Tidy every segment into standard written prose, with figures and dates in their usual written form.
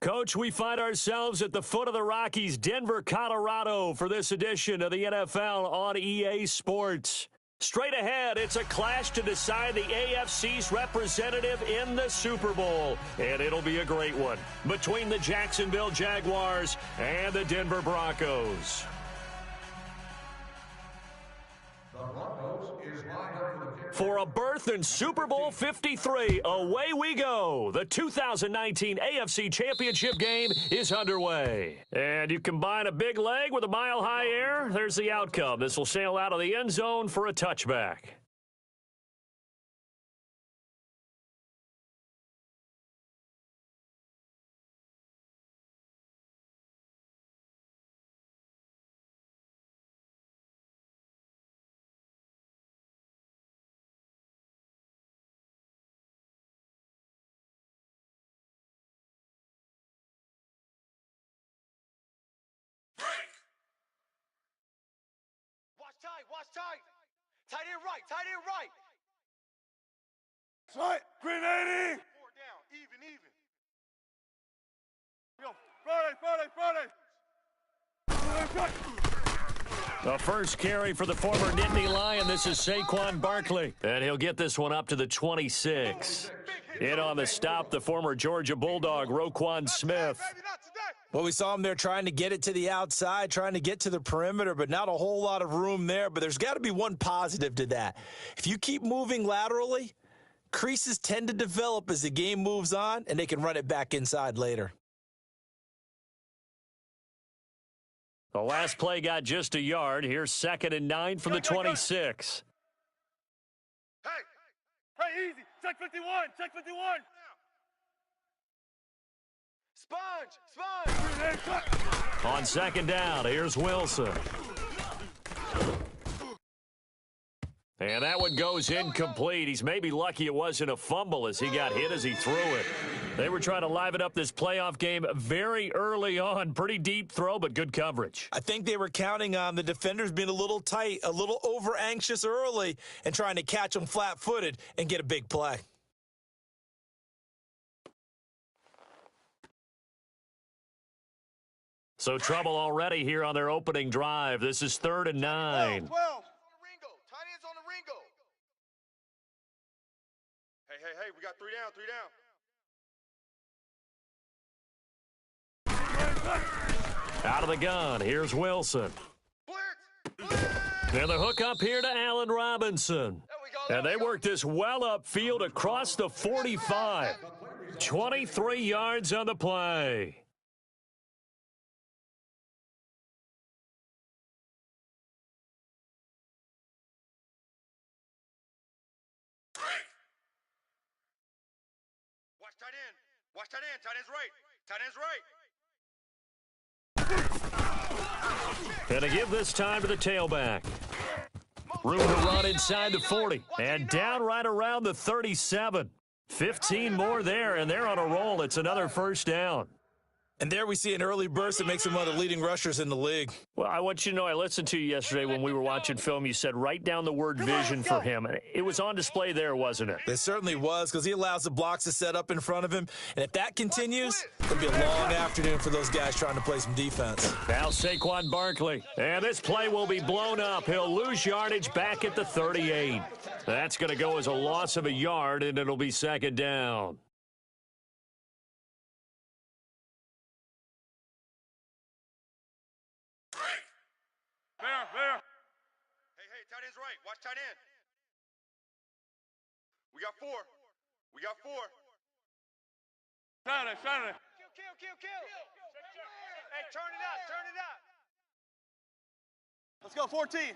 Coach, we find ourselves at the foot of the Rockies, Denver, Colorado, for this edition of the NFL on EA Sports. Straight ahead, it's a clash to decide the AFC's representative in the Super Bowl, and it'll be a great one between the Jacksonville Jaguars and the Denver Broncos. For a berth in Super Bowl 53, away we go. The 2019 AFC Championship game is underway. And you combine a big leg with a mile-high air, there's the outcome. This will sail out of the end zone for a touchback. Watch tight. Tight end right. Right, grenading. Four down, even. Yo, Friday. The first carry for the former Nittany Lion. This is Saquon Barkley. And he'll get this one up to the 26. In on the stop, the former Georgia Bulldog, Roquan Smith. Well, we saw him there trying to get it to the outside, trying to get to the perimeter, but not a whole lot of room there. But there's got to be one positive to that. If you keep moving laterally, creases tend to develop as the game moves on, and they can run it back inside later. The last play got just a yard. Here's 2nd and 9 from the 26. Hey, easy. Check 51. Sponge. On 2nd down, here's Wilson. And that one goes incomplete. He's maybe lucky it wasn't a fumble as he got hit as he threw it. They were trying to liven up this playoff game very early on. Pretty deep throw, but good coverage. I think they were counting on the defenders being a little tight, a little over-anxious early, and trying to catch them flat-footed and get a big play. So trouble already here on their opening drive. This is 3rd and 9. 12. Tight ends on the Ringo. Hey, we got 3 down. Out of the gun, here's Wilson. Blitz. And the hook up here to Allen Robinson. And they work this well upfield across the 45. 23 yards on the play. Watch tight end. Tight end's right. And to give this time to the tailback. Room to run inside the 40. And down right around the 37. 15 more there, and they're on a roll. It's another first down. And there we see an early burst that makes him one of the leading rushers in the league. Well, I want you to know, I listened to you yesterday when we were watching film. You said write down the word vision for him. It was on display there, wasn't it? It certainly was, because he allows the blocks to set up in front of him. And if that continues, it'll be a long afternoon for those guys trying to play some defense. Now Saquon Barkley. And this play will be blown up. He'll lose yardage back at the 38. That's going to go as a loss of a yard, and it'll be 2nd down. Hey, tight end's right. Watch tight end. We got 4. Saturday. Kill. Hey, turn it up. Let's go, 14.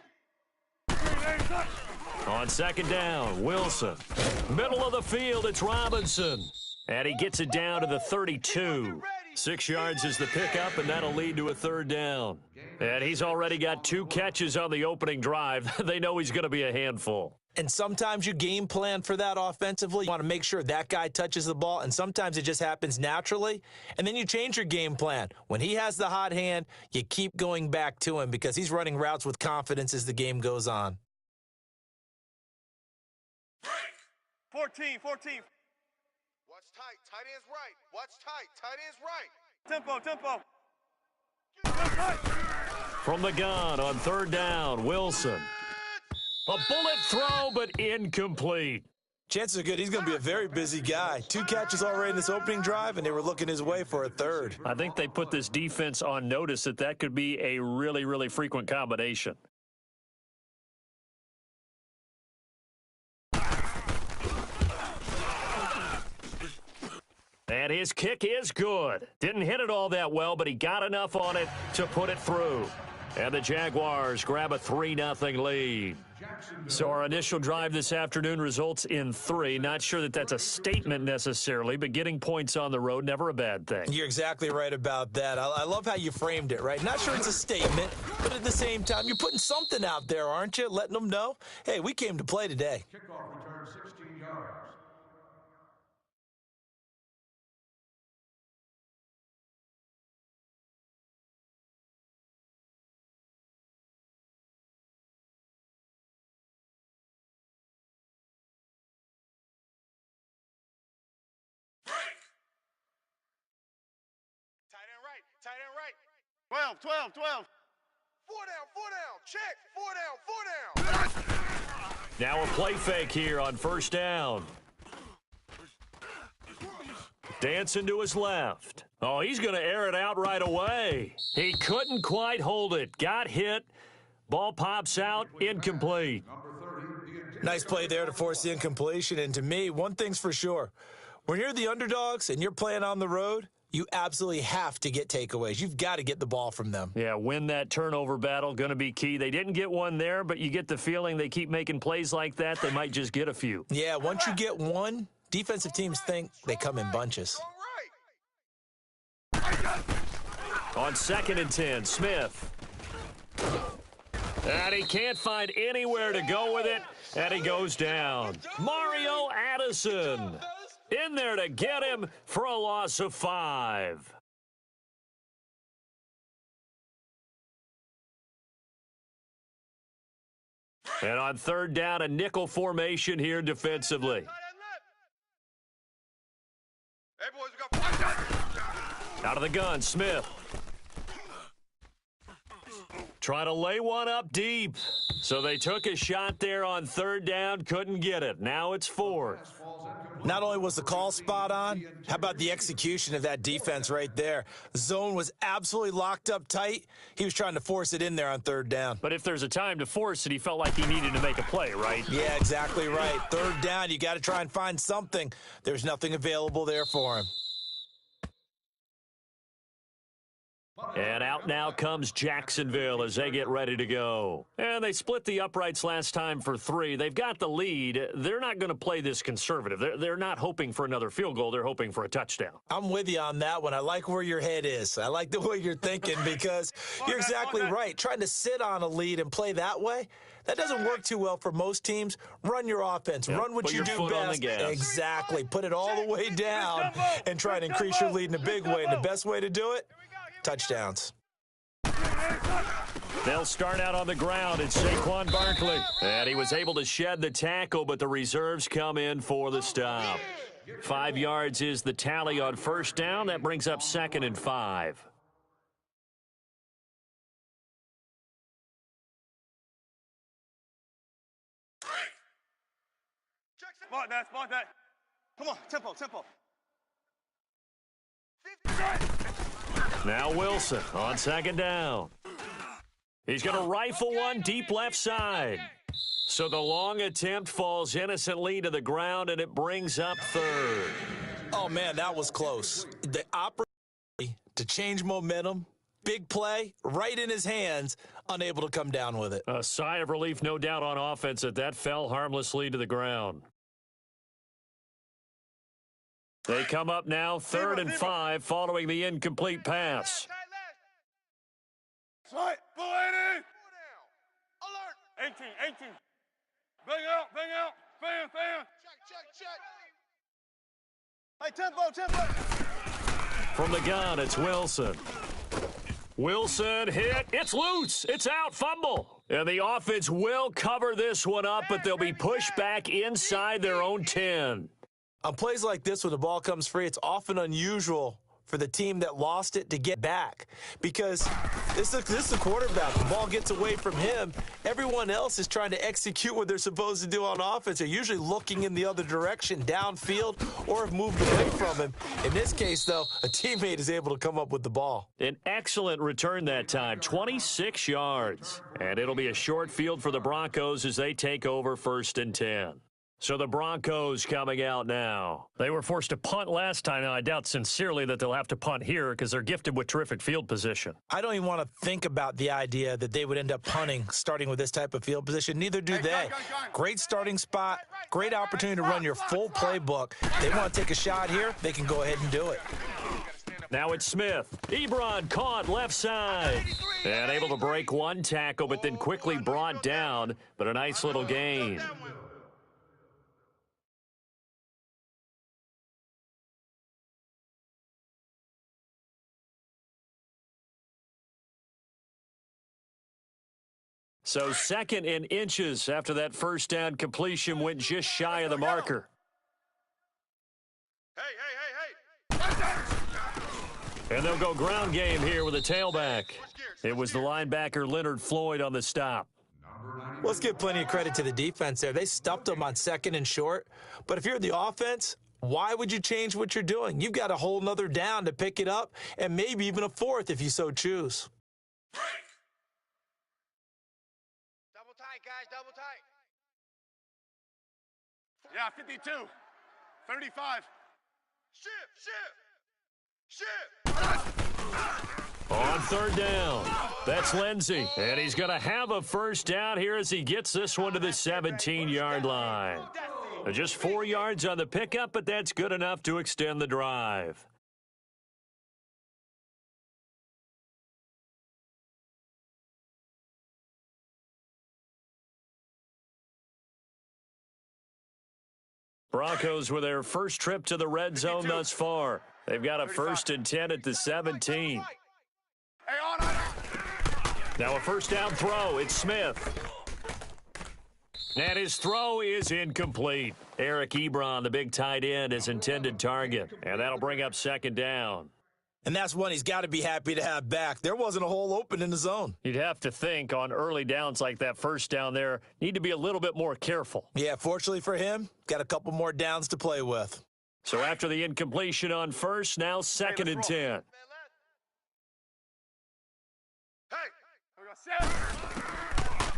On 2nd down, Wilson. Middle of the field, it's Robinson. And he gets it down to the 32. 6 yards is the pickup, and that'll lead to a 3rd down. And he's already got 2 catches on the opening drive. They know he's going to be a handful. And sometimes you game plan for that offensively. You want to make sure that guy touches the ball, and sometimes it just happens naturally. And then you change your game plan. When he has the hot hand, you keep going back to him because he's running routes with confidence as the game goes on. 14. Watch tight. Tight end's right. Watch tight. Tight end's right. Tempo, tempo. From the gun on third down, Wilson. A bullet throw, but incomplete. Chances are good he's going to be a very busy guy. 2 catches already in this opening drive, and they were looking his way for a third. I think they put this defense on notice that could be a really, really frequent combination. And his kick is good. Didn't hit it all that well, but he got enough on it to put it through. And the Jaguars grab a 3-0 lead. So our initial drive this afternoon results in 3. Not sure that that's a statement necessarily, but getting points on the road, never a bad thing. You're exactly right about that. I love how you framed it, right? Not sure it's a statement, but at the same time, you're putting something out there, aren't you? Letting them know, hey, we came to play today. Kickoff return 16 yards. Tight end right. Tight end right. 12, 12, 12. 4 down, 4 down. Check. 4 down, 4 down. Now a play fake here on first down. Dancing to his left. Oh, he's going to air it out right away. He couldn't quite hold it. Got hit. Ball pops out. Incomplete. Nice play there to force the incompletion. And to me, one thing's for sure. When you're the underdogs and you're playing on the road, you absolutely have to get takeaways. You've got to get the ball from them. Yeah, win that turnover battle, going to be key. They didn't get one there, but you get the feeling they keep making plays like that, they might just get a few. Yeah, once you get one, defensive teams think they come in bunches. Go right. On 2nd and 10, Smith. And he can't find anywhere to go with it, and he goes down. Mario Addison in there to get him for a loss of 5. And on third down, a nickel formation here defensively. Tight end left. Hey, boys, we got 5 down. Out of the gun, Smith. Trying to lay one up deep. So they took a shot there on third down, couldn't get it. Now it's 4th. Not only was the call spot on, how about the execution of that defense right there? Zone was absolutely locked up tight. He was trying to force it in there on third down. But if there's a time to force it, he felt like he needed to make a play, right? Yeah, exactly right. Third down, you got to try and find something. There's nothing available there for him. And out now comes Jacksonville as they get ready to go. And they split the uprights last time for 3. They've got the lead. They're not going to play this conservative. They're not hoping for another field goal. They're hoping for a touchdown. I'm with you on that one. I like where your head is. I like the way you're thinking because you're exactly right. Trying to sit on a lead and play that way, that doesn't work too well for most teams. Run your offense. Yep, Run what you do best. Exactly. Put it all the way down and try and increase your lead in a big way. And the best way to do it, touchdowns. They'll start out on the ground. It's Saquon Barkley. And he was able to shed the tackle, but the reserves come in for the stop. 5 yards is the tally on first down. That brings up 2nd and 5. Spot that, spot that. Come on, tempo, tempo. Now Wilson on 2nd down. He's going to rifle one deep left side. So the long attempt falls innocently to the ground, and it brings up 3rd. Oh, man, that was close. The opportunity to change momentum, big play, right in his hands, unable to come down with it. A sigh of relief, no doubt, on offense that fell harmlessly to the ground. They come up now, 3rd and 5, following the incomplete pass. Right, full 80. Alert. 18, 18. Bang out, fan, fan. Check. Hey, tempo. From the gun, it's Wilson. Wilson hit. It's loose. It's out. Fumble. And the offense will cover this one up, but they'll be pushed back inside their own 10. On plays like this, when the ball comes free, it's often unusual for the team that lost it to get back, because this is the quarterback. The ball gets away from him. Everyone else is trying to execute what they're supposed to do on offense. They're usually looking in the other direction, downfield, or have moved away from him. In this case, though, a teammate is able to come up with the ball. An excellent return that time, 26 yards. And it'll be a short field for the Broncos as they take over 1st and 10. So the Broncos coming out now. They were forced to punt last time. Now, I doubt sincerely that they'll have to punt here because they're gifted with terrific field position. I don't even want to think about the idea that they would end up punting starting with this type of field position. Neither do they. Great starting spot, great opportunity to run your full playbook. They want to take a shot here, they can go ahead and do it. Now it's Smith. Ebron caught left side. And able to break one tackle, but then quickly brought down. But a nice little gain. So 2nd and inches after that first down completion went just shy of the marker. And they'll go ground game here with a tailback. It was the linebacker Leonard Floyd on the stop. Let's give plenty of credit to the defense there. They stuffed them on 2nd and short. But if you're the offense, why would you change what you're doing? You've got a whole nother down to pick it up, and maybe even a 4th if you so choose. Guys, double tight. Yeah, 52. 35. Shift. On 3rd down, that's Lindsey. And he's going to have a first down here as he gets this one to the 17-yard line. Just 4 yards on the pickup, but that's good enough to extend the drive. Broncos with their first trip to the red zone thus far. They've got a 1st and 10 at the 17. Now a first down throw. It's Smith. And his throw is incomplete. Eric Ebron, the big tight end, his intended target. And that'll bring up 2nd down. And that's one he's got to be happy to have back. There wasn't a hole open in the zone. You'd have to think on early downs like that first down there, need to be a little bit more careful. Yeah, fortunately for him, got a couple more downs to play with. So after the incompletion on 1st, now 2nd and 10.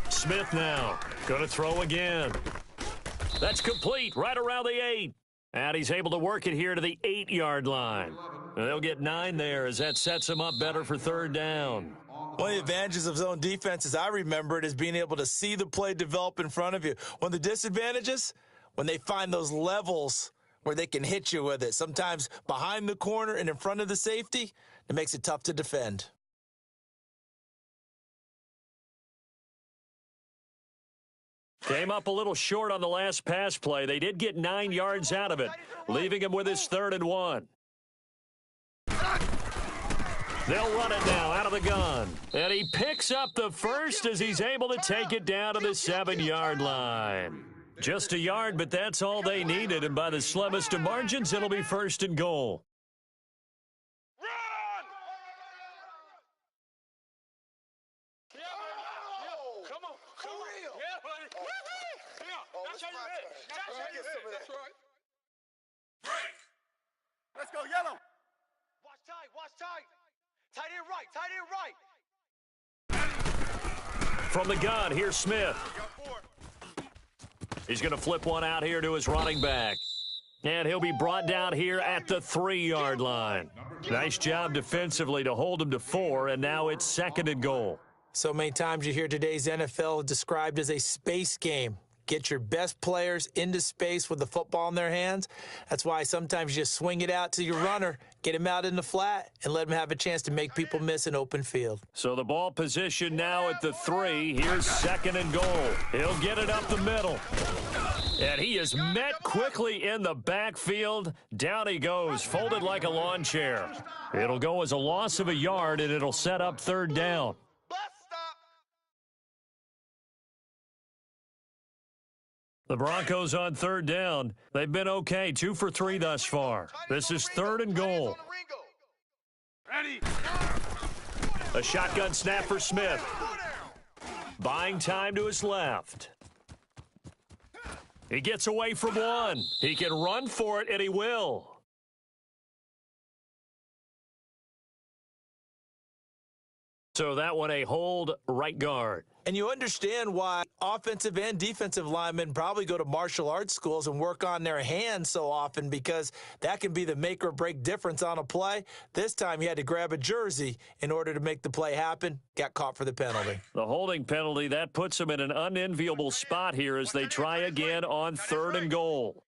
Smith now going to throw again. That's complete right around the 8. And he's able to work it here to the 8-yard line. And they'll get 9 there as that sets him up better for 3rd down. One of the advantages of zone defense, as I remember it, is being able to see the play develop in front of you. One of the disadvantages, when they find those levels where they can hit you with it, sometimes behind the corner and in front of the safety, it makes it tough to defend. Came up a little short on the last pass play. They did get 9 yards out of it, leaving him with his 3rd and 1. They'll run it now out of the gun. And he picks up the first as he's able to take it down to the 7-yard line. Just a yard, but that's all they needed. And by the slimmest of margins, it'll be 1st and goal. Let's go, yellow. Watch tight. Tight end right. From the gun, here's Smith. He's going to flip one out here to his running back. And he'll be brought down here at the 3-yard line. Nice job defensively to hold him to 4, and now it's 2nd and goal. So many times you hear today's NFL described as a space game. Get your best players into space with the football in their hands. That's why sometimes you just swing it out to your runner, get him out in the flat, and let him have a chance to make people miss an open field. So the ball position now at the 3. Here's 2nd and goal. He'll get it up the middle. And he is met quickly in the backfield. Down he goes, folded like a lawn chair. It'll go as a loss of a yard, and it'll set up 3rd down. The Broncos on third down. They've been okay, 2 for 3 thus far. This is third and goal. Ready. A shotgun snap for Smith. Buying time to his left. He gets away from one. He can run for it, and he will. So that one a hold right guard. And you understand why offensive and defensive linemen probably go to martial arts schools and work on their hands so often, because that can be the make or break difference on a play. This time he had to grab a jersey in order to make the play happen. Got caught for the penalty. The holding penalty, that puts him in an unenviable spot here as they try again on third and goal.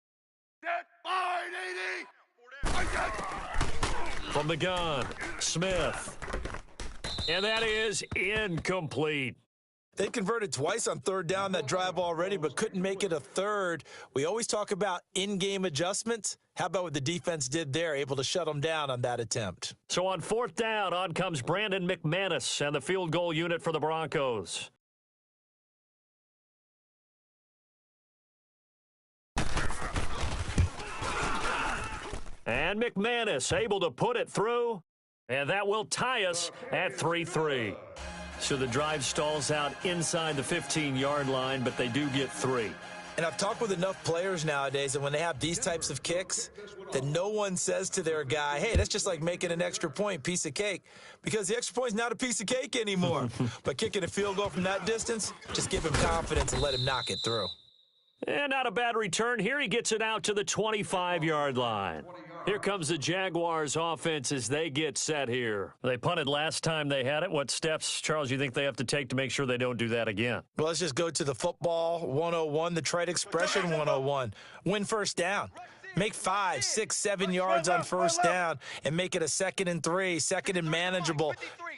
From the gun, Smith. And that is incomplete. They converted twice on third down that drive already, but couldn't make it a third. We always talk about in-game adjustments. How about what the defense did there, able to shut them down on that attempt? So on fourth down, on comes Brandon McManus and the field goal unit for the Broncos. And McManus able to put it through. And that will tie us at 3-3. So the drive stalls out inside the 15-yard line, but they do get 3. And I've talked with enough players nowadays, and when they have these types of kicks, that no one says to their guy, hey, that's just like making an extra point, piece of cake. Because the extra point is not a piece of cake anymore. But kicking a field goal from that distance, just give him confidence and let him knock it through. And not a bad return here. He gets it out to the 25-yard line. Here comes the Jaguars offense as they get set here. They punted last time they had it. What steps, Charles, you think they have to take to make sure they don't do that again? Well, let's just go to the football 101, the trite expression 101. Win first down. Make 5, 6, 7 yards on first down and make it a 2nd and 3, 2nd and manageable.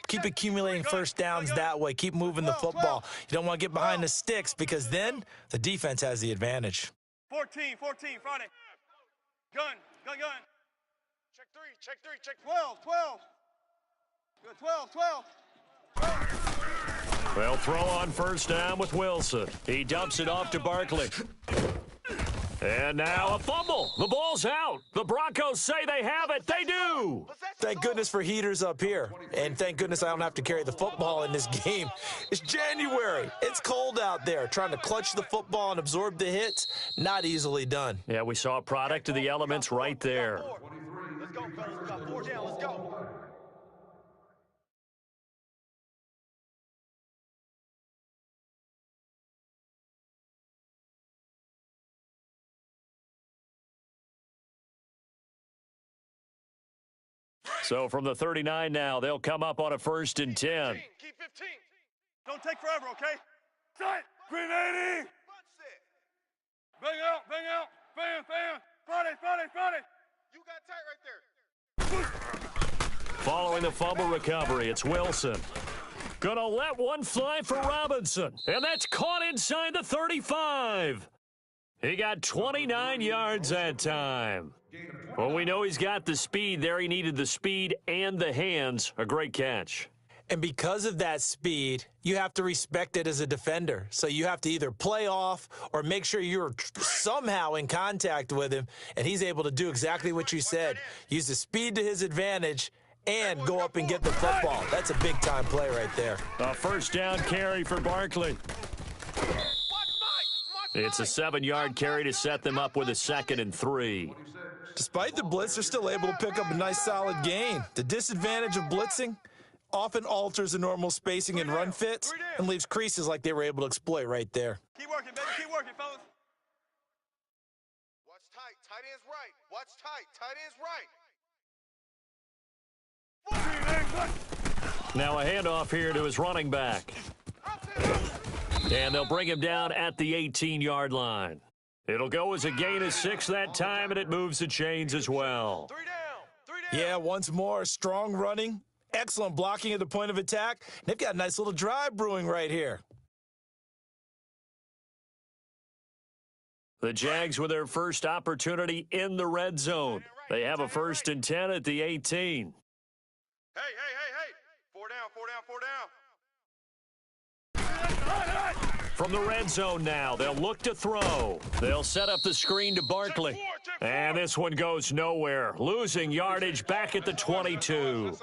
Keep accumulating first downs that way. Keep moving the football. You don't want to get behind the sticks, because then the defense has the advantage. 14, Friday. Gun. Check three. 12. Good, 12. They'll throw on first down with Wilson. He dumps it off to Barkley. And now a fumble. The ball's out. The Broncos say they have it. They do. Thank goodness for heaters up here. And thank goodness I don't have to carry the football in this game. It's January. It's cold out there. Trying to clutch the football and absorb the hits, not easily done. Yeah, we saw a product of the elements right there. Let's go, fellas. We got 4 down. Let's go. So from the 39 now, they'll come up on a 1st and 10. Keep 15. Don't take forever, okay? Sight. Grenade. Bang out. Fan. Friday. You got tight right there. Following the fumble recovery, it's Wilson. Gonna let one fly for Robinson. And that's caught inside the 35. He got 29 yards that time. Well, we know he's got the speed there. He needed the speed and the hands. A great catch. And because of that speed, you have to respect it as a defender. So you have to either play off or make sure you're somehow in contact with him, and he's able to do exactly what you said. Use the speed to his advantage and go up and get the football. That's a big-time play right there. A first down carry for Barkley. It's a 7-yard carry to set them up with a 2nd and 3. Despite the blitz, they're still able to pick up a nice, solid gain. The disadvantage of blitzing often alters the normal spacing and run fits and leaves creases like they were able to exploit right there. Keep working, baby. Keep working, fellas. Watch tight. Tight end's right. Watch tight. Tight end's right. Now a handoff here to his running back. And they'll bring him down at the 18-yard line. It'll go as a gain of 6 that time, and it moves the chains as well. 3 down. Yeah, once more, strong running, excellent blocking at the point of attack. They've got a nice little drive brewing right here. The Jags with their first opportunity in the red zone. They have a 1st and 10 at the 18. Hey. 4 down. From the red zone now, they'll look to throw. They'll set up the screen to Barkley. And this one goes nowhere, losing yardage back at the 22.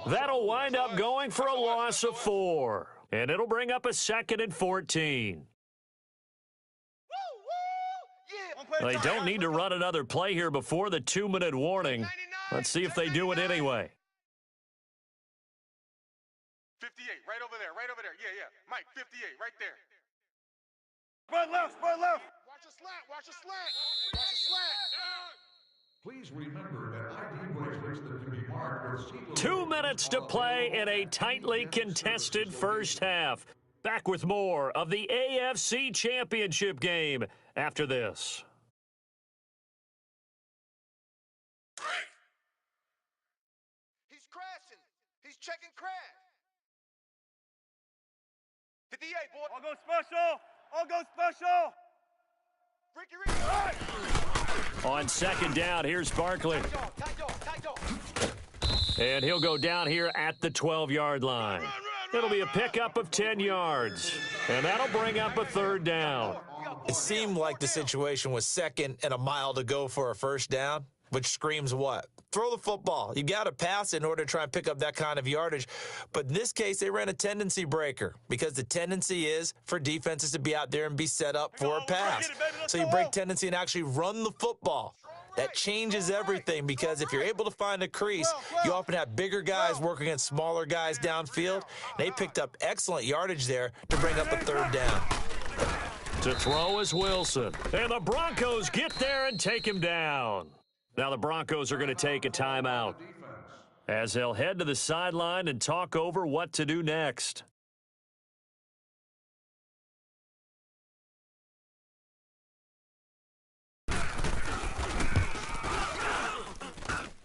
That'll wind up going for a loss of 4. And it'll bring up a 2nd and 14. They don't need to run another play here before the 2-minute warning. Let's see if they do it anyway. 58, right over there, right over there. Yeah. Mike, 58, right there. Spread left, spread left. Watch a slant, watch a slant. Watch a slant. Please remember that ID bracelets that can be marked with 2 minutes to play in a tightly contested first half. Back with more of the AFC Championship game after this. He's crashing. He's checking crash. 58, boy. I'll go special. I'll go special. Ricky. On 2nd down, here's Barkley. Tight dog. And he'll go down here at the 12-yard line. It'll be a pickup of 10 yards. And that'll bring up a 3rd down. It seemed like the situation was 2nd and a mile to go for a 1st down, which screams what? Throw the football. You got to pass in order to try and pick up that kind of yardage. But in this case, they ran a tendency breaker because the tendency is for defenses to be out there and be set up for a pass. So you break tendency and actually run the football. That changes everything because if you're able to find a crease, you often have bigger guys working against smaller guys downfield. They picked up excellent yardage there to bring up a 3rd down. To throw is Wilson. And the Broncos get there and take him down. Now the Broncos are going to take a timeout as they'll head to the sideline and talk over what to do next.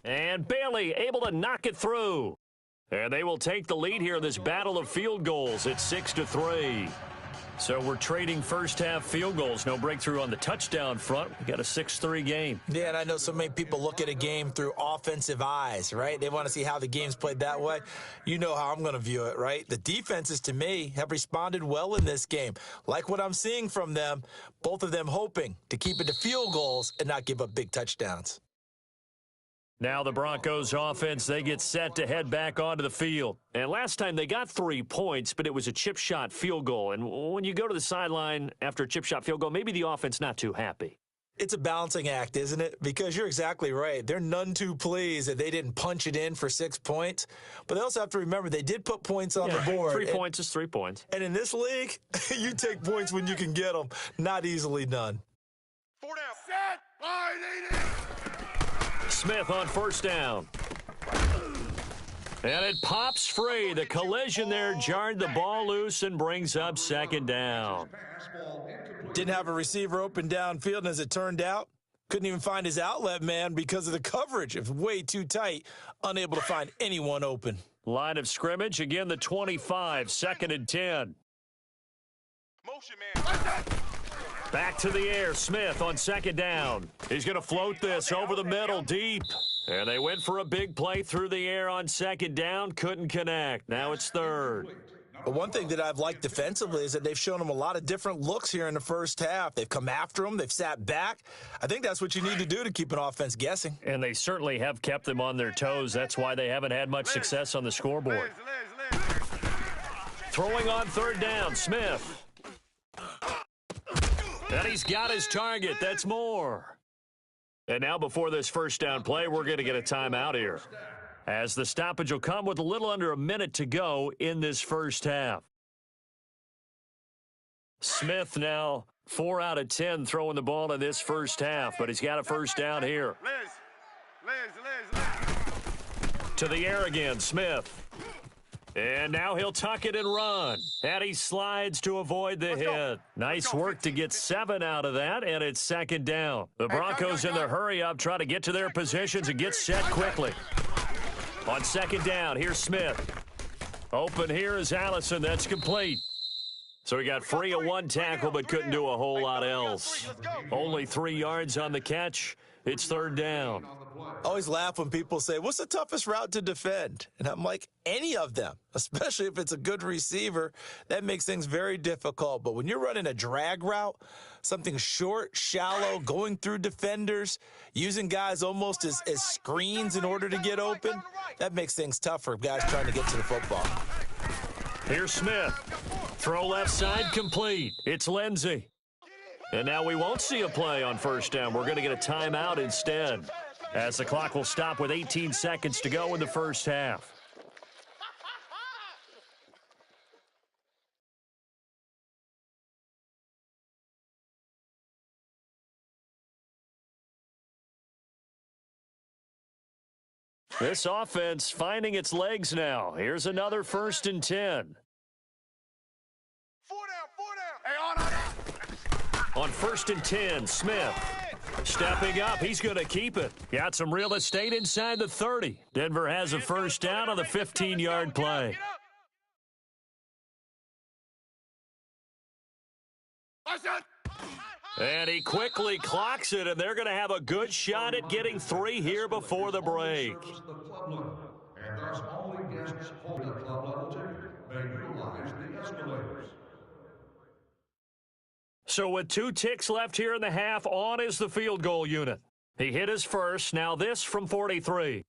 And Bailey able to knock it through. And they will take the lead here in this battle of field goals at 6-3. So we're trading first half field goals. No breakthrough on the touchdown front. We got a 6-3 game. Yeah, and I know so many people look at a game through offensive eyes, right? They want to see how the game's played that way. You know how I'm going to view it, right? The defenses, to me, have responded well in this game. Like what I'm seeing from them, both of them hoping to keep it to field goals and not give up big touchdowns. Now the Broncos offense, they get set to head back onto the field. And last time they got 3 points, but it was a chip shot field goal. And when you go to the sideline after a chip shot field goal, maybe the offense not too happy. It's a balancing act, isn't it? Because you're exactly right. They're none too pleased that they didn't punch it in for 6 points. But they also have to remember they did put points on the board. 3 points is 3 points. And in this league, you take points when you can get them. Not easily done. 4 down. Set. Line 80. Smith on 1st down. And it pops free. The collision there jarred the ball loose and brings up 2nd down. Didn't have a receiver open downfield, and as it turned out, couldn't even find his outlet man because of the coverage. It was way too tight, unable to find anyone open. Line of scrimmage, again the 25, 2nd and 10. Motion, man. Back to the air, Smith on 2nd down. He's going to float this over the middle deep. And they went for a big play through the air on 2nd down, couldn't connect. Now it's 3rd. But one thing that I've liked defensively is that they've shown them a lot of different looks here in the first half. They've come after them. They've sat back. I think that's what you need to do to keep an offense guessing. And they certainly have kept them on their toes. That's why they haven't had much success on the scoreboard. Throwing on 3rd down, Smith. And he's got his target. That's more. And now before this 1st down play, we're going to get a timeout here, as the stoppage will come with a little under a minute to go in this first half. Smith now 4 out of 10 throwing the ball in this first half, but he's got a 1st down here. Liz. To the air again, Smith. And now he'll tuck it and run. And he slides to avoid the hit. Nice work to get 7 out of that, and it's 2nd down. The Broncos in their hurry-up try to get to their positions and get set quickly. On 2nd down, here's Smith. Open here is Allison. That's complete. So he got free of 1 tackle but couldn't do a whole lot else. Only 3 yards on the catch. It's 3rd down. I always laugh when people say, what's the toughest route to defend? And I'm like, any of them, especially if it's a good receiver. That makes things very difficult. But when you're running a drag route, something short, shallow, going through defenders, using guys almost as screens in order to get open, that makes things tough for guys trying to get to the football. Here's Smith. Throw left side complete. It's Lindsey. And now we won't see a play on first down. We're going to get a timeout instead, as the clock will stop with 18 seconds to go in the first half. This offense finding its legs now. Here's another 1st and 10. 4 down. Hey, On 1st and 10, Smith stepping up. He's going to keep it. Got some real estate inside the 30. Denver has a first down on the 15-yard play. And he quickly clocks it, and they're going to have a good shot at getting 3 here before the break. And thus only guests holding a club level ticket may utilize the escalators. So with 2 ticks left here in the half, on is the field goal unit. He hit his first. Now this from 43.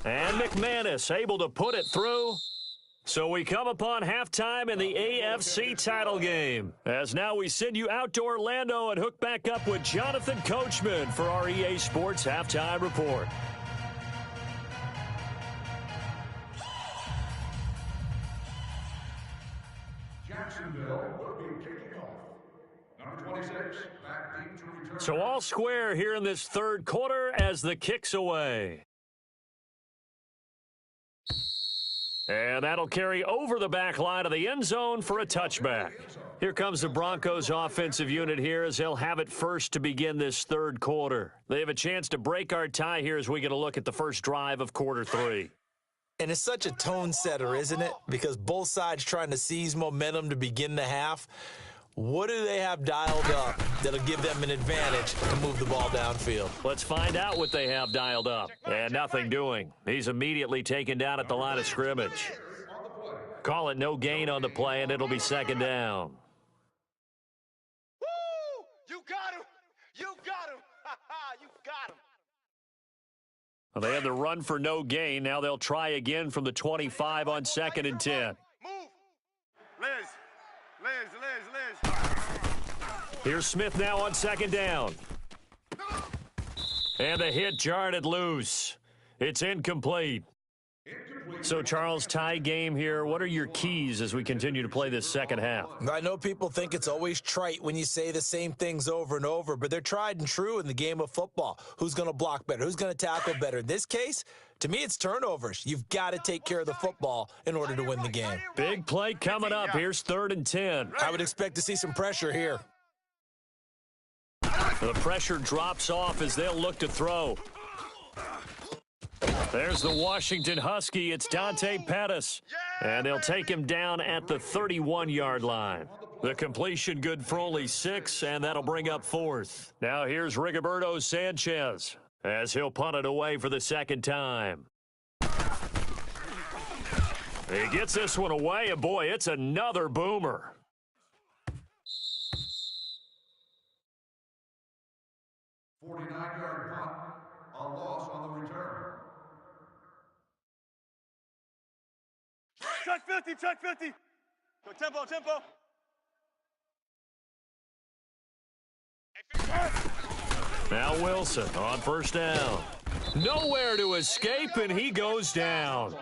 And McManus able to put it through. So we come upon halftime in the AFC title game. As now we send you out to Orlando and hook back up with Jonathan Coachman for our EA Sports Halftime Report. Jacksonville will be kicking off. Number 26, back deep to return. So all square here in this third quarter as the kick's away. And that'll carry over the back line of the end zone for a touchback. Here comes the Broncos offensive unit here as they'll have it first to begin this third quarter. They have a chance to break our tie here as we get a look at the first drive of quarter 3. And it's such a tone setter, isn't it? Because both sides trying to seize momentum to begin the half. What do they have dialed up that'll give them an advantage to move the ball downfield? Let's find out what they have dialed up. And nothing doing. He's immediately taken down at the line of scrimmage. Call it no gain on the play, and it'll be 2nd down. Woo! You got him. You got him. You got him. Well, they had the run for no gain. Now they'll try again from the 25 on 2nd and 10. Move. Liz. Here's Smith now on 2nd down. And the hit jarred it loose. It's incomplete. So, Charles, tie game here. What are your keys as we continue to play this second half? I know people think it's always trite when you say the same things over and over, but they're tried and true in the game of football. Who's going to block better? Who's going to tackle better? In this case, to me, it's turnovers. You've got to take care of the football in order to win the game. Big play coming up. Here's 3rd and 10. I would expect to see some pressure here. The pressure drops off as they'll look to throw. There's the Washington Husky. It's Dante Pettis. And they'll take him down at the 31-yard line. The completion good for only 6, and that'll bring up 4th. Now here's Rigoberto Sanchez as he'll punt it away for the 2nd time. He gets this one away, and boy, it's another boomer. A 49-yard punt, a loss on the return. Check 50, check 50. Go tempo. Now Wilson on 1st down. Nowhere to escape, and he goes down.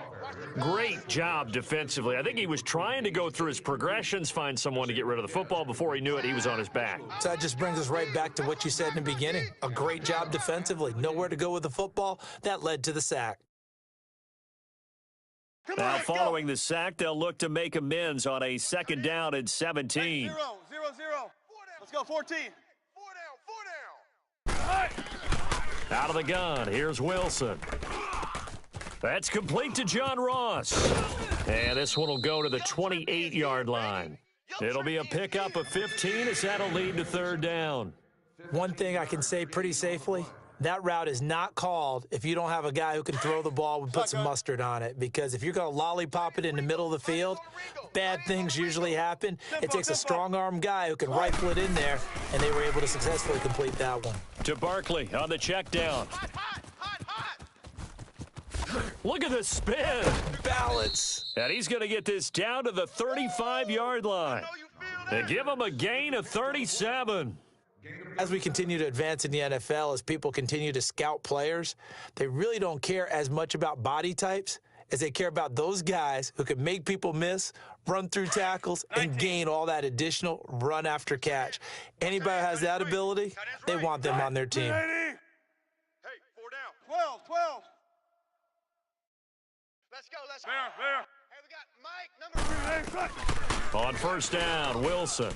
Great job defensively. I think he was trying to go through his progressions, find someone to get rid of the football. Before he knew it, he was on his back. So that just brings us right back to what you said in the beginning. A great job defensively. Nowhere to go with the football. That led to the sack. Now following the sack, they'll look to make amends on a 2nd down and 17. 0, 0, 0. Let's go 14. 4 down. Out of the gun, here's Wilson. That's complete to John Ross. And this one will go to the 28-yard line. It'll be a pickup of 15 as that'll lead to 3rd down. One thing I can say pretty safely, that route is not called if you don't have a guy who can throw the ball and put some mustard on it. Because if you're going to lollipop it in the middle of the field, bad things usually happen. It takes a strong-arm guy who can rifle it in there, and they were able to successfully complete that one. To Barkley on the check down. Look at the spin. Balance. And he's going to get this down to the 35-yard line. They give him a gain of 37. As we continue to advance in the NFL, as people continue to scout players, they really don't care as much about body types as they care about those guys who can make people miss, run through tackles, and gain all that additional run after catch. Anybody who has that ability, they want them on their team. Hey, 4 down. 12. Let's go, let's go. There. Hey, we got Mike, number 3. On first down, Wilson.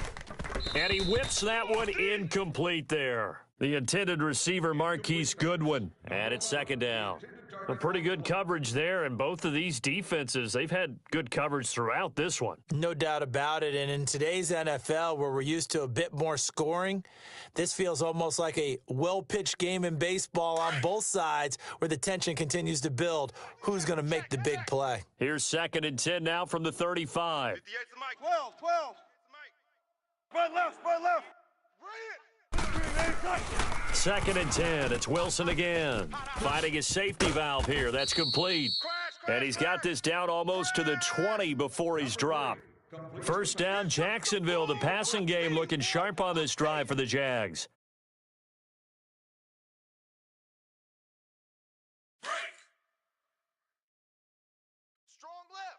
And he whips that one incomplete there. The intended receiver, Marquise Goodwin. And it's second down. A pretty good coverage there, and both of these defenses, they've had good coverage throughout this one. No doubt about it. And in today's NFL, where we're used to a bit more scoring, this feels almost like a well-pitched game in baseball on both sides where the tension continues to build. Who's going to make the big play? Here's second and 10 now from the 35. 58 to Mike. 12. Spread left. Second and 10. It's Wilson again. Finding his safety valve here. That's complete. And he's got this down almost to the 20 before he's dropped. First down, Jacksonville. The passing game looking sharp on this drive for the Jags. Strong left.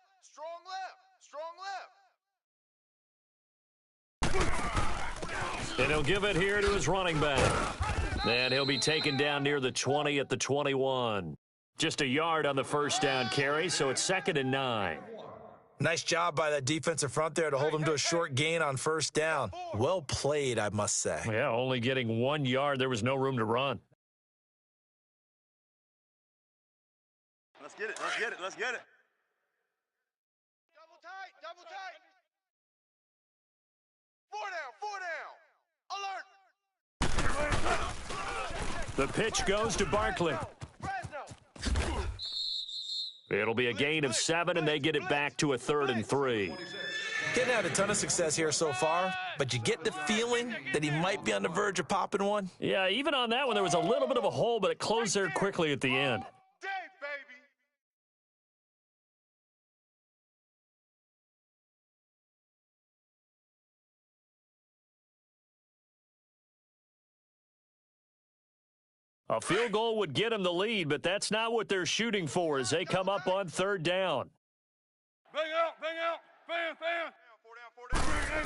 And he'll give it here to his running back. And he'll be taken down near the 20 at the 21. Just a yard on the first down carry, so it's second and 9. Nice job by that defensive front there to hold him to a short gain on first down. Well played, I must say. Yeah, only getting 1 yard. There was no room to run. Let's get it. Double tight. 4 down. Alert. The pitch goes to Barkley. It'll be a gain of 7, and they get it back to a 3rd and 3. Getting had a ton of success here so far, but you get the feeling that he might be on the verge of popping one. Yeah, even on that one, there was a little bit of a hole, but it closed there quickly at the end. Day, baby. A field goal would get them the lead, but that's not what they're shooting for as they come up on 3rd down. Bang out. Fan. 4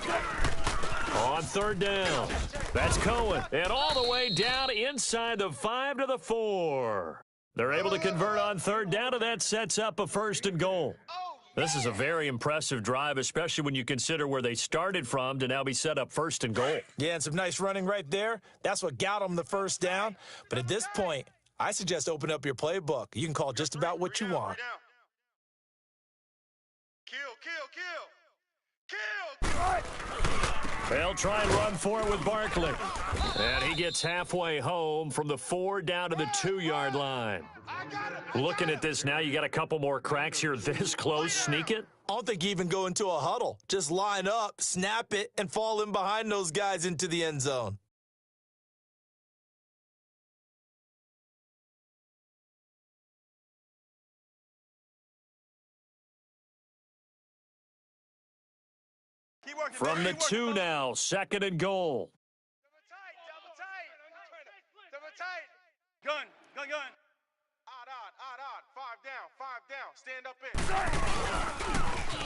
down. On 3rd down, that's Cohen. And all the way down inside the 5 to the 4. They're able to convert on 3rd down, and that sets up a 1st and goal. This is a very impressive drive, especially when you consider where they started from to now be set up 1st and goal. Yeah, and some nice running right there. That's what got them the first down. But at this point, I suggest open up your playbook. You can call just about what you want. Kill. They'll try and run for it with Barkley. And he gets halfway home from the 4 down to the 2-yard line. Looking at this now, you got a couple more cracks here this close. Sneak it? I don't think you even go into a huddle. Just line up, snap it, and fall in behind those guys into the end zone. From the 2 now, 2nd and goal. Double tight. Gun. Odd. 5 down. Stand up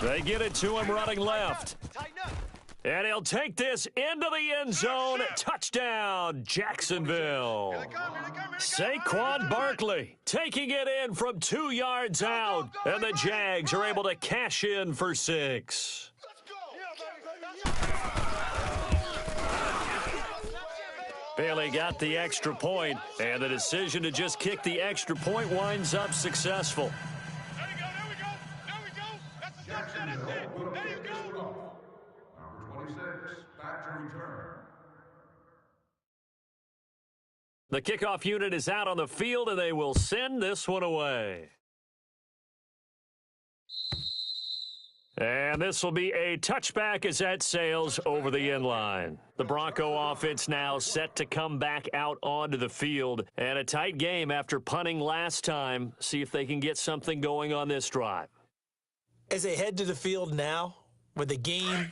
in. They get it to him running left. Tighten up. And he'll take this into the end zone. Touchdown, Jacksonville. Saquon Barkley taking it in from 2 yards out. And the Jags are able to cash in for 6. Bailey got the extra point, and the decision to just kick the extra point winds up successful. The kickoff unit is out on the field, and they will send this one away. And this will be a touchback as that sails over the end line. The Bronco offense now set to come back out onto the field. And a tight game after punting last time. See if they can get something going on this drive. As they head to the field now, with the game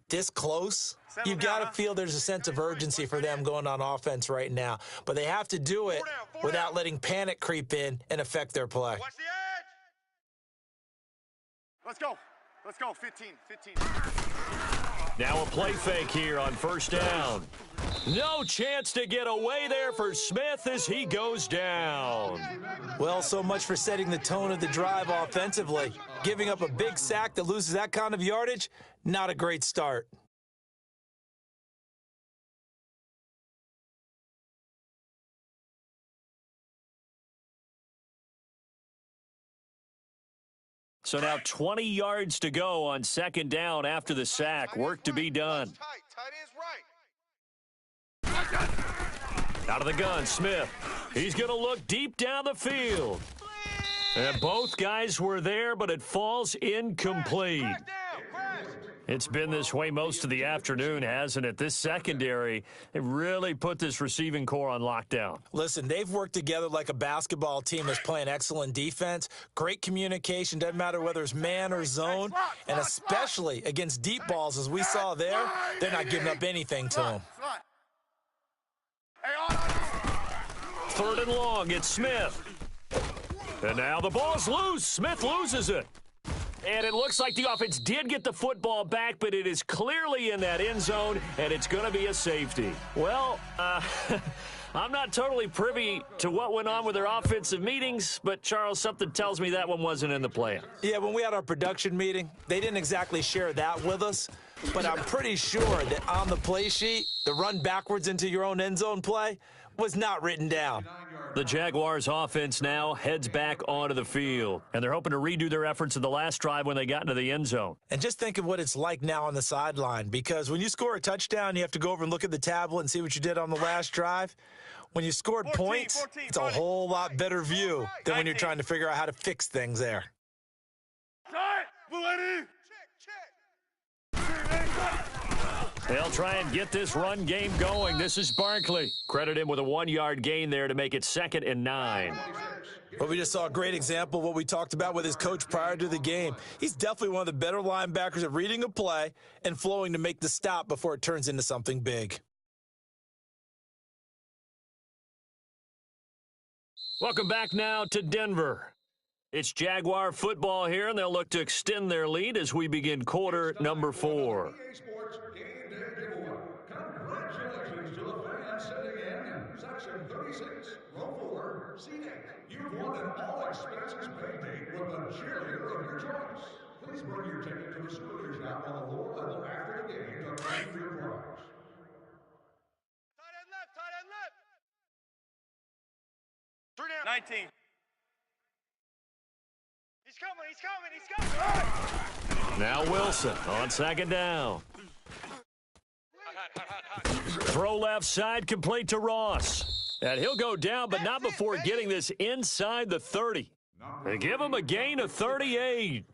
this close, you've got to feel there's a sense of urgency for them going on offense right now. But they have to do it without letting panic creep in and affect their play. Watch the edge. Let's go. Let's go. 15. Now a play fake here on first down. No chance to get away there for Smith as he goes down. Well, so much for setting the tone of the drive offensively. Giving up a big sack that loses that kind of yardage, not a great start. So now 20 yards to go on second down after the sack. Work to be done. Tight end's right. Out of the gun, Smith. He's going to look deep down the field. And both guys were there, but it falls incomplete. It's been this way most of the afternoon, hasn't it? This secondary, they really put this receiving core on lockdown. Listen, they've worked together like a basketball team that's playing excellent defense. Great communication, doesn't matter whether it's man or zone. And especially against deep balls, as we saw there, they're not giving up anything to them. Third and long, it's Smith. And now the ball's loose. Smith loses it. And it looks like the offense did get the football back, but it is clearly in that end zone, and it's going to be a safety. Well, I'm not totally privy to what went on with their offensive meetings, but, Charles, something tells me that one wasn't in the plan. Yeah, when we had our production meeting, they didn't exactly share that with us, but I'm pretty sure that on the play sheet, the run backwards into your own end zone play was not written down. The Jaguars offense now heads back onto the field, and they're hoping to redo their efforts in the last drive when they got into the end zone. And just think of what it's like now on the sideline, because when you score a touchdown, you have to go over and look at the tablet and see what you did on the last drive. When you scored points, it's a whole lot better view than when you're trying to figure out how to fix things there. They'll try and get this run game going. This is Barkley. Credit him with a 1-yard gain there to make it 2nd and 9. Well, we just saw a great example of what we talked about with his coach prior to the game. He's definitely one of the better linebackers at reading a play and flowing to make the stop before it turns into something big. Welcome back now to Denver. It's Jaguar football here, and they'll look to extend their lead as we begin quarter number 4. Congratulations to the fans sitting in Section 36, Row 4, Seat 8. You've won an all-expenses paid date with a cheerleader of your choice. Please bring your ticket to the souvenir shop on the lower level after the game to claim your prize. Tight end left. 3 down. 19. He's coming. Now Wilson on second down. Throw left side, complete to Ross. And he'll go down, but not before getting this inside the 30. They give him a gain of 38.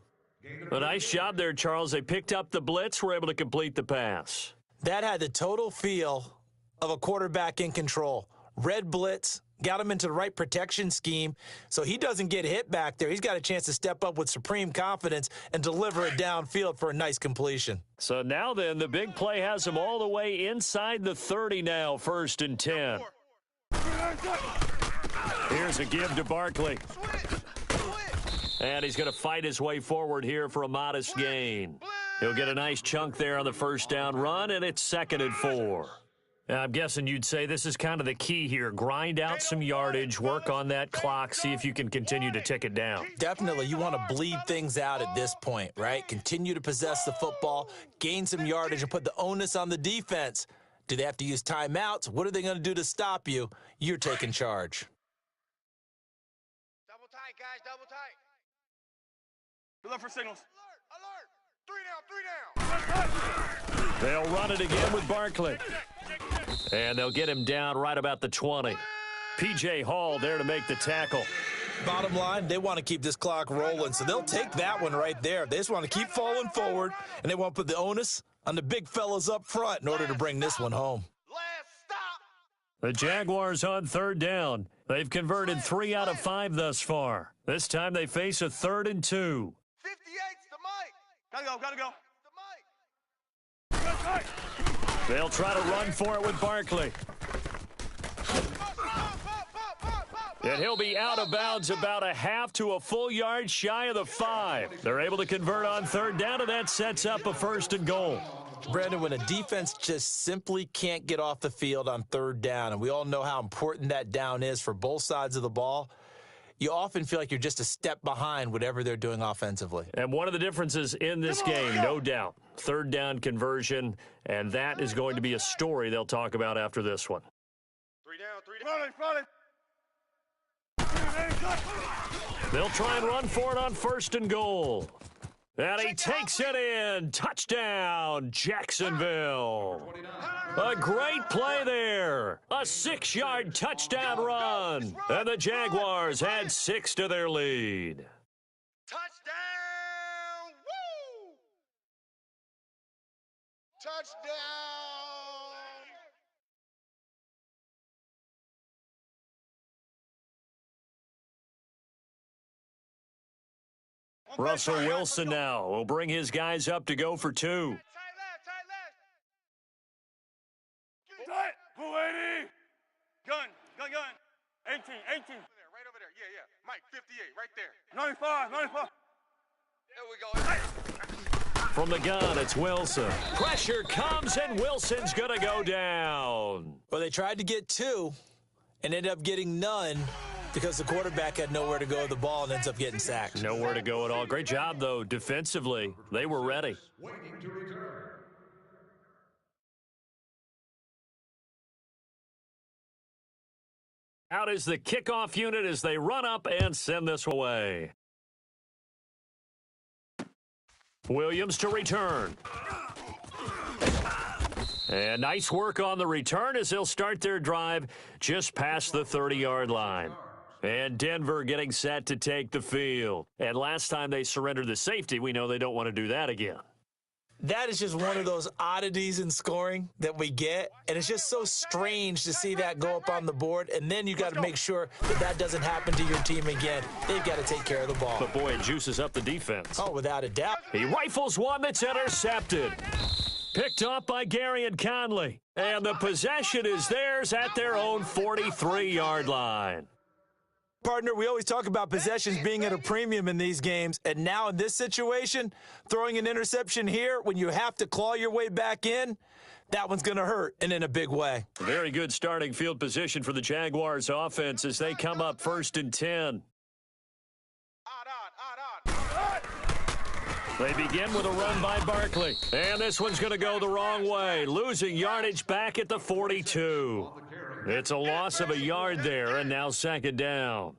A nice job there, Charles. They picked up the blitz, were able to complete the pass. That had the total feel of a quarterback in control. Red blitz, got him into the right protection scheme, so he doesn't get hit back there. He's got a chance to step up with supreme confidence and deliver it downfield for a nice completion. So now then, the big play has him all the way inside the 30 now, 1st and 10. Here's a give to Barkley. And he's going to fight his way forward here for a modest gain. He'll get a nice chunk there on the first down run, and it's 2nd and 4. I'm guessing you'd say this is kind of the key here. Grind out some yardage, work on that clock, see if you can continue to tick it down. Definitely. You want to bleed things out at this point, right? Continue to possess the football, gain some yardage, and put the onus on the defense. Do they have to use timeouts? What are they going to do to stop you? You're taking charge. Double tight, guys. Double tight. Look for signals. Alert. 3 down. They'll run it again with Barkley. And they'll get him down right about the 20. P.J. Hall there to make the tackle. Bottom line, they want to keep this clock rolling, so they'll take that one right there. They just want to keep falling forward, and they want to put the onus on the big fellas up front in order to bring this one home. Last stop. The Jaguars on third down. They've converted 3 out of 5 thus far. This time they face a 3rd and 2. 58's the mic. Gotta go. The mic. They'll try to run for it with Barkley. And he'll be out of bounds about a half to a full yard shy of the 5. They're able to convert on third down, and that sets up a 1st and goal. Brandon, when a defense just simply can't get off the field on third down, and we all know how important that down is for both sides of the ball, you often feel like you're just a step behind whatever they're doing offensively. And one of the differences in this game, no doubt, third down conversion, and that is going to be a story they'll talk about after this one. 3 down. Follow. They'll try and run for it on 1st and goal. And he takes it in. Touchdown, Jacksonville. A great play there. A 6-yard touchdown run. And the Jaguars add 6 to their lead. Touchdown. Woo! Touchdown. Russell Wilson now will bring his guys up to go for 2. Tight left. Tight. 280. Gun. 18. Right over there. Yeah. Mike, 58, right there. 95. There we go. From the gun, it's Wilson. Pressure comes, and Wilson's going to go down. Well, they tried to get 2 and ended up getting none because the quarterback had nowhere to go with the ball and ends up getting sacked. Nowhere to go at all. Great job, though, defensively. They were ready. Waiting to return. Out is the kickoff unit as they run up and send this away. Williams to return. And nice work on the return as they'll start their drive just past the 30-yard line. And Denver getting set to take the field. And last time they surrendered the safety, we know they don't want to do that again. That is just one of those oddities in scoring that we get, and it's just so strange to see that go up on the board, and then you got to make sure that that doesn't happen to your team again. They've got to take care of the ball. But, boy, it juices up the defense. Oh, without a doubt. He rifles one that's intercepted. Picked up by Gary and Conley. And the possession is theirs at their own 43-yard line. Partner, we always talk about possessions being at a premium in these games, and now in this situation, throwing an interception here when you have to claw your way back in, that one's going to hurt, and in a big way. Very good starting field position for the Jaguars offense as they come up 1st and 10. They begin with a run by Barkley. And this one's going to go the wrong way, losing yardage back at the 42. It's a loss of a yard there, and now 2nd down.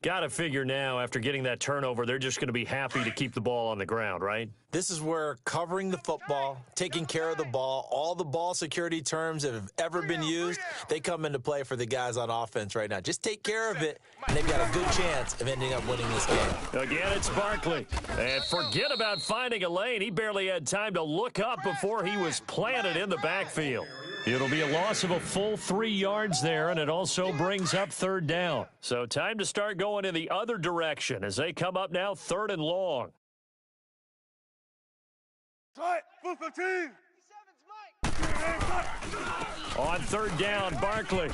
Got to figure now, after getting that turnover, they're just going to be happy to keep the ball on the ground, right? This is where covering the football, taking care of the ball, all the ball security terms that have ever been used, they come into play for the guys on offense right now. Just take care of it, and they've got a good chance of ending up winning this game. Again, it's Barkley. And forget about finding a lane. He barely had time to look up before he was planted in the backfield. It'll be a loss of a full 3 yards there, and it also brings up 3rd down. So time to start going in the other direction as they come up now 3rd and long. Tight. 15. On 3rd down, Barkley.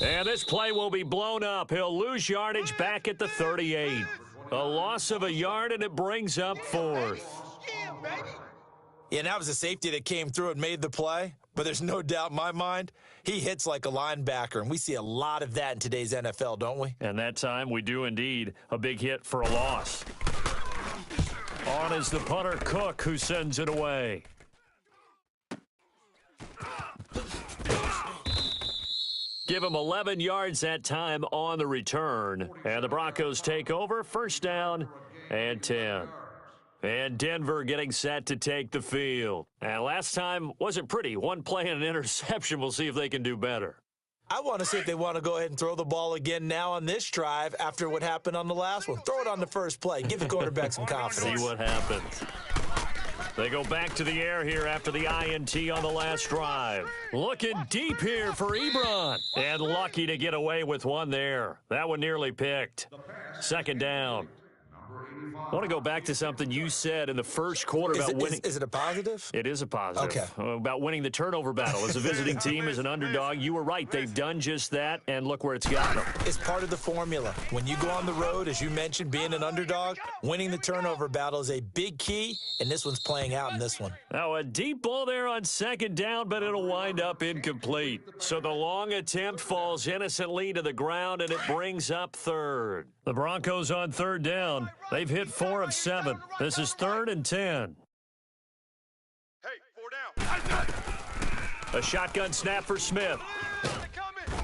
And this play will be blown up. He'll lose yardage back at the 38. A loss of a yard, and it brings up 4th. Yeah, and that was a safety that came through and made the play. But there's no doubt in my mind, he hits like a linebacker, and we see a lot of that in today's NFL, don't we? And that time, we do indeed. A big hit for a loss. On is the punter, Cook, who sends it away. Give him 11 yards that time on the return. And the Broncos take over, 1st down and 10. And Denver getting set to take the field. And last time wasn't pretty. One play and an interception. We'll see if they can do better. I want to see if they want to go ahead and throw the ball again now on this drive after what happened on the last one. Throw it on the first play. Give the quarterback some confidence. See what happens. They go back to the air here after the INT on the last drive. Looking deep here for Ebron. And lucky to get away with one there. That one nearly picked. Second down. I want to go back to something you said in the first quarter about winning. Is it a positive? It is a positive. Okay. About winning the turnover battle. As a visiting team, as an underdog, you were right. They've done just that, and look where it's gotten them. It's part of the formula. When you go on the road, as you mentioned, being an underdog, winning the turnover battle is a big key, and this one's playing out in this one. Now, a deep ball there on second down, but it'll wind up incomplete. So the long attempt falls innocently to the ground, and it brings up third. The Broncos on third down. They've hit 4 of 7. This is 3rd and 10. Hey, 4 down. A shotgun snap for Smith.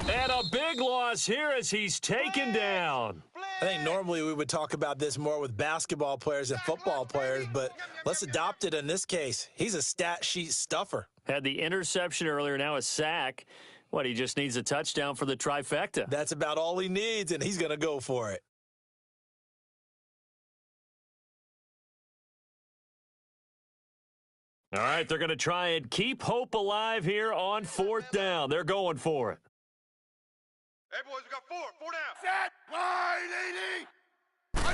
And a big loss here as he's taken down. I think normally we would talk about this more with basketball players and football players, but let's adopt it in this case. He's a stat sheet stuffer. Had the interception earlier, now a sack. What, he just needs a touchdown for the trifecta. That's about all he needs, and he's going to go for it. All right, they're going to try and keep hope alive here on 4th down. They're going for it. Hey, boys, we got 4. 4 down. Set. Wide 80.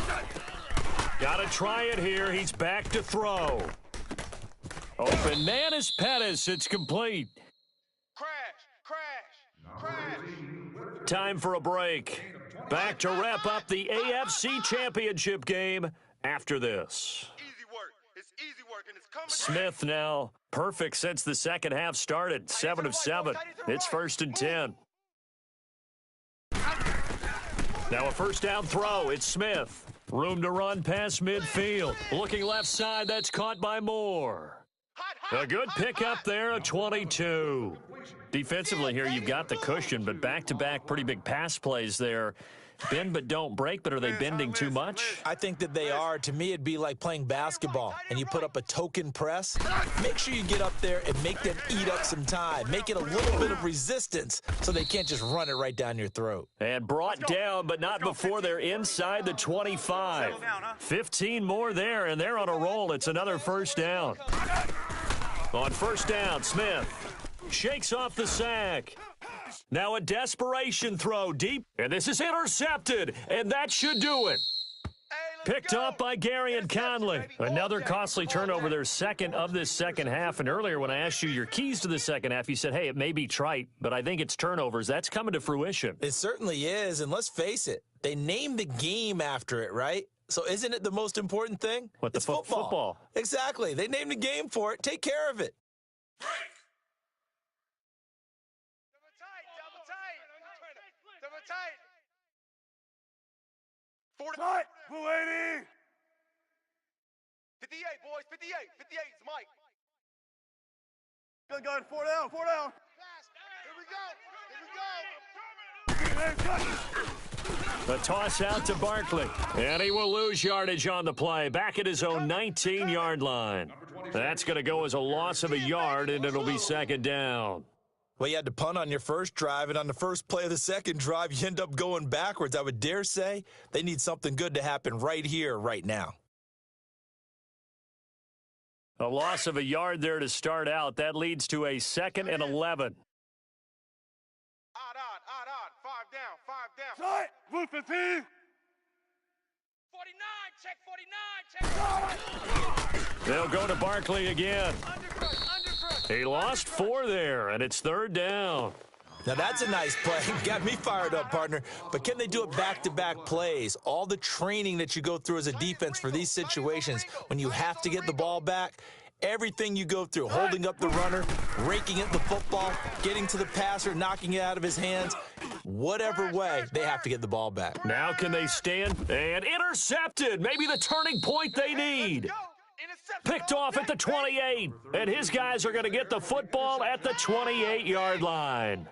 Got to try it here. He's back to throw. Open man is Pettis. It's complete. Crash. Time for a break. Back to wrap up the AFC Championship game after this. Easy work. It's easy work, and it's coming. Smith now perfect since the second half started. 7 of 7. It's 1st and 10. Now a first down throw. It's Smith. Room to run past midfield. Looking left side. That's caught by Moore. A good pickup there, a 22. Defensively here, you've got the cushion, but back-to-back pretty big pass plays there. Bend but don't break, but are they bending too much? I think that they are. To me, it'd be like playing basketball, and you put up a token press. Make sure you get up there and make them eat up some time. Make it a little bit of resistance so they can't just run it right down your throat. And brought down, but not before they're inside the 25. 15 more there, and they're on a roll. It's another first down. On first down, Smith shakes off the sack. Now a desperation throw deep, and this is intercepted, and that should do it. Picked up by Gary and Conley. Another costly turnover, their second of this second half. And earlier when I asked you your keys to the second half, you said, hey, it may be trite, but I think it's turnovers. That's coming to fruition. It certainly is, and let's face it, they named the game after it, right? So isn't it the most important thing? What, the football? Exactly. They named the game for it. Take care of it. Double tight. 4 Tight. Blue 80. 58, boys. 58. 58 is Mike. Good, good. 4 down. 4 down. Here we go. The toss out to Barkley, and he will lose yardage on the play. Back at his own 19-yard line. That's going to go as a loss of a yard, and it'll be second down. Well, you had to punt on your first drive, and on the first play of the second drive, you end up going backwards. I would dare say they need something good to happen right here, right now. A loss of a yard there to start out. That leads to a 2nd and 11. Odd. 5 down. Tight. Blue 15. 49. Check 49. They'll go to Barkley again. Undercut. He lost 4 there, and it's 3rd down. Now, that's a nice play. Got me fired up, partner. But can they do it back-to-back plays? All the training that you go through as a defense for these situations, when you have to get the ball back, everything you go through, holding up the runner, raking at the football, getting to the passer, knocking it out of his hands, whatever way, they have to get the ball back. Now can they stand? And intercepted. Maybe the turning point they need. Picked off at the 28, and his guys are going to get the football at the 28-yard line.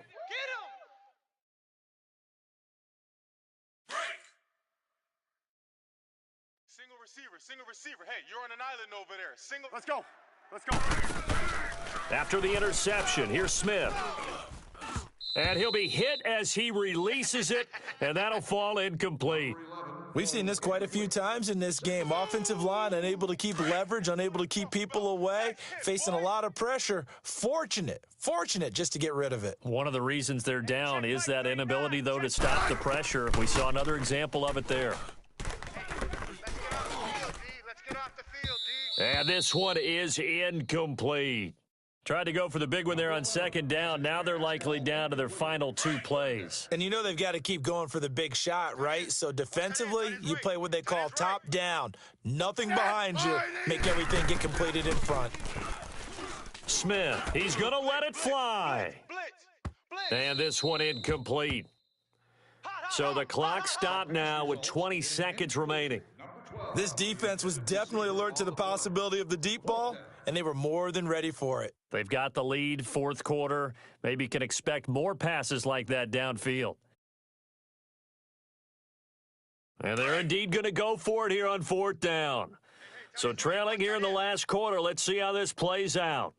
Single receiver. Hey, you're on an island over there. Let's go. After the interception, here's Smith. And he'll be hit as he releases it, and that'll fall incomplete. We've seen this quite a few times in this game. Offensive line unable to keep leverage, unable to keep people away, facing a lot of pressure. Fortunate just to get rid of it. One of the reasons they're down is that inability, though, to stop the pressure. We saw another example of it there. And this one is incomplete. Tried to go for the big one there on second down. Now they're likely down to their final 2 plays. And you know they've got to keep going for the big shot, right? So defensively, you play what they call top down. Nothing behind you. Make everything get completed in front. Smith, he's going to let it fly. And this one incomplete. So the clock stopped now with 20 seconds remaining. This defense was definitely alert to the possibility of the deep ball, and they were more than ready for it. They've got the lead, fourth quarter. Maybe can expect more passes like that downfield. And they're indeed going to go for it here on fourth down. So trailing here in the last quarter, let's see how this plays out.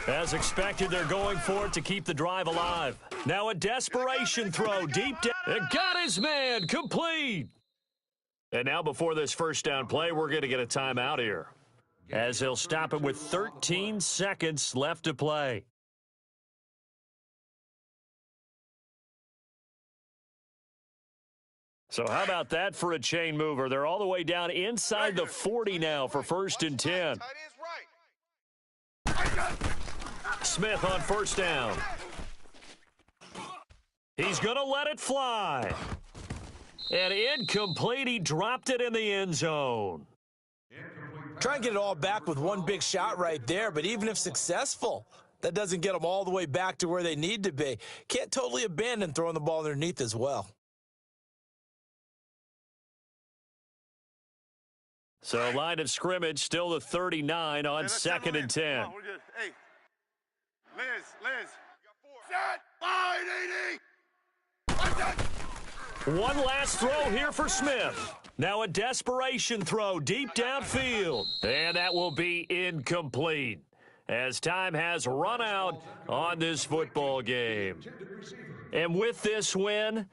As expected, they're going for it to keep the drive alive. Now a desperation throw deep down. And got his man, complete. And now before this first down play, we're going to get a timeout here, as he'll stop it with 13 seconds left to play. So how about that for a chain mover? They're all the way down inside the 40 now for 1st and 10. Smith on first down. He's going to let it fly. And incomplete. He dropped it in the end zone. Try and get it all back with one big shot right there, but even if successful, that doesn't get them all the way back to where they need to be. Can't totally abandon throwing the ball underneath as well. So line of scrimmage still the 39 on 2nd and 10. We're good. Hey, Liz. Set. Line 80. One last throw here for Smith. Now a desperation throw deep downfield. And that will be incomplete, as time has run out on this football game. And with this win,